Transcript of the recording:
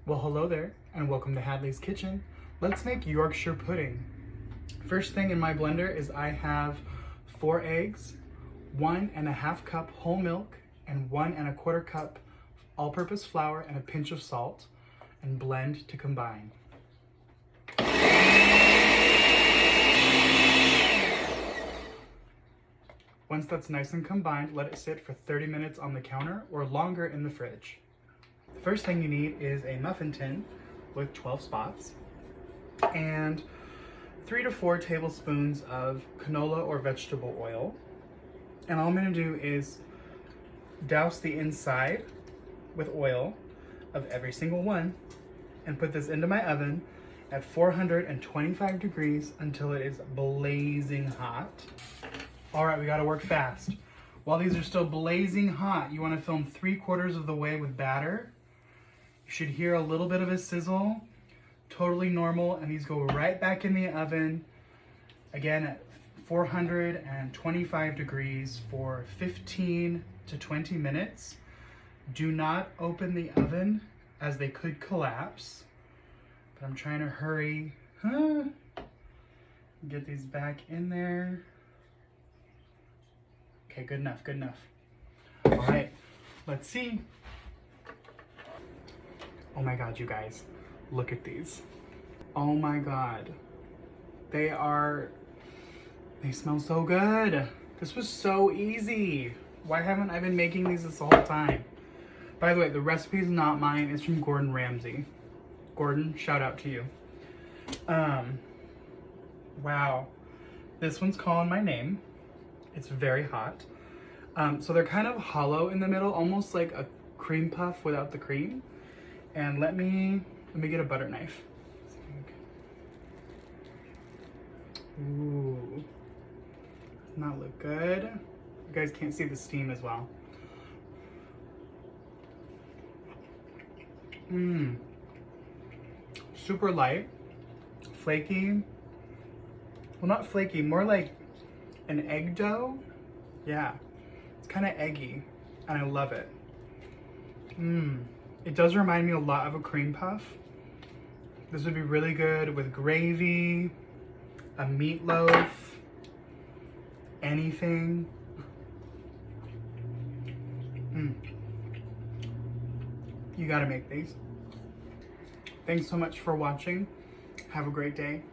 Well, hello there, and welcome to Hadley's Kitchen. Let's make Yorkshire pudding. First thing in my blender is I have 4 eggs, 1½ cup whole milk, and 1¼ cup all-purpose flour and a pinch of salt, and blend to combine. Once that's nice and combined, let it sit for 30 minutes on the counter or longer in the fridge. The first thing you need is a muffin tin with 12 spots and 3 to 4 tablespoons of canola or vegetable oil. And all I'm going to do is douse the inside with oil of every single one and put this into my oven at 425 degrees until it is blazing hot. All right, we got to work fast. While these are still blazing hot, you want to film 3/4 of the way with batter. You should hear a little bit of a sizzle, totally normal, and these go right back in the oven, again at 425 degrees for 15 to 20 minutes. Do not open the oven as they could collapse, but I'm trying to hurry. Get these back in there. Okay, good enough, good enough. All right, let's see. Oh my God, you guys, look at these. Oh my God. They smell so good. This was so easy. Why haven't I been making these this whole time? By the way, the recipe is not mine, it's from Gordon Ramsay. Gordon, shout out to you. Wow. This one's calling my name. It's very hot. So they're kind of hollow in the middle, almost like a cream puff without the cream. And let me get a butter knife. Ooh, does not look good. You guys can't see the steam as well. Super light, flaky. Well, not flaky, more like an egg dough. Yeah, it's kind of eggy, and I love it. It does remind me a lot of a cream puff. This would be really good with gravy, a meatloaf, anything. You gotta make these. Thanks so much for watching. Have a great day.